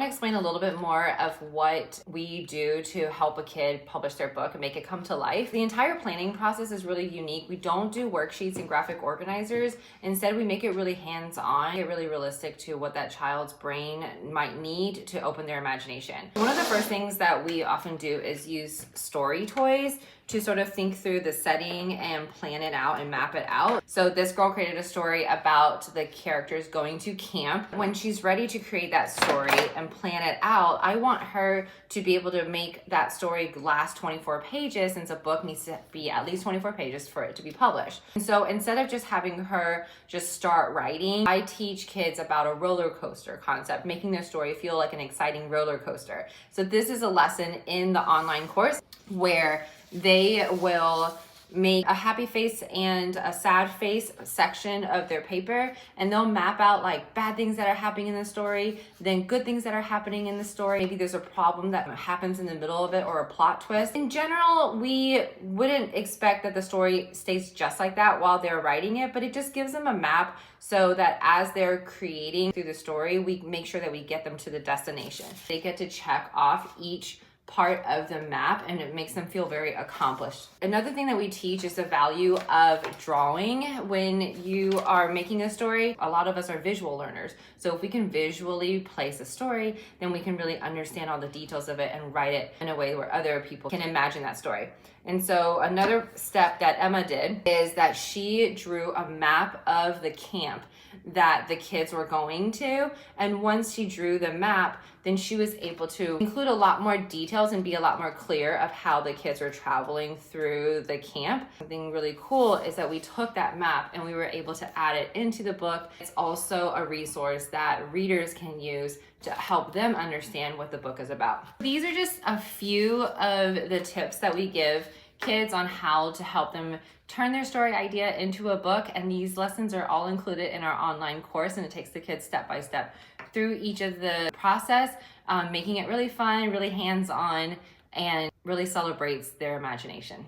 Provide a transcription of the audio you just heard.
to explain a little bit more of what we do to help a kid publish their book and make it come to life. The entire planning process is really unique. We don't do worksheets and graphic organizers. Instead, we make it really hands-on, get really realistic to what that child's brain might need to open their imagination. One of the first things that we often do is use story toys to sort of think through the setting and plan it out and map it out. So this girl created a story about the characters going to camp. When she's ready to create that story and plan it out, I want her to be able to make that story last 24 pages, since a book needs to be at least 24 pages for it to be published. And so instead of just having her just start writing, I teach kids about a roller coaster concept, making their story feel like an exciting roller coaster. So this is a lesson in the online course where they will make a happy face and a sad face section of their paper, and they'll map out like bad things that are happening in the story, then good things that are happening in the story. Maybe there's a problem that happens in the middle of it or a plot twist. In general, we wouldn't expect that the story stays just like that while they're writing it, but it just gives them a map so that as they're creating through the story, we make sure that we get them to the destination. They get to check off each part of the map, and it makes them feel very accomplished. Another thing that we teach is the value of drawing. When you are making a story, a lot of us are visual learners. So if we can visually place a story, then we can really understand all the details of it and write it in a way where other people can imagine that story. And so another step that Emma did is that she drew a map of the camp that the kids were going to. And once she drew the map, then she was able to include a lot more details and be a lot more clear of how the kids were traveling through the camp. Something really cool is that we took that map and we were able to add it into the book. It's also a resource that readers can use to help them understand what the book is about. These are just a few of the tips that we give kids on how to help them turn their story idea into a book, and these lessons are all included in our online course, and it takes the kids step by step through each of the process, making it really fun, really hands-on, and really celebrates their imagination.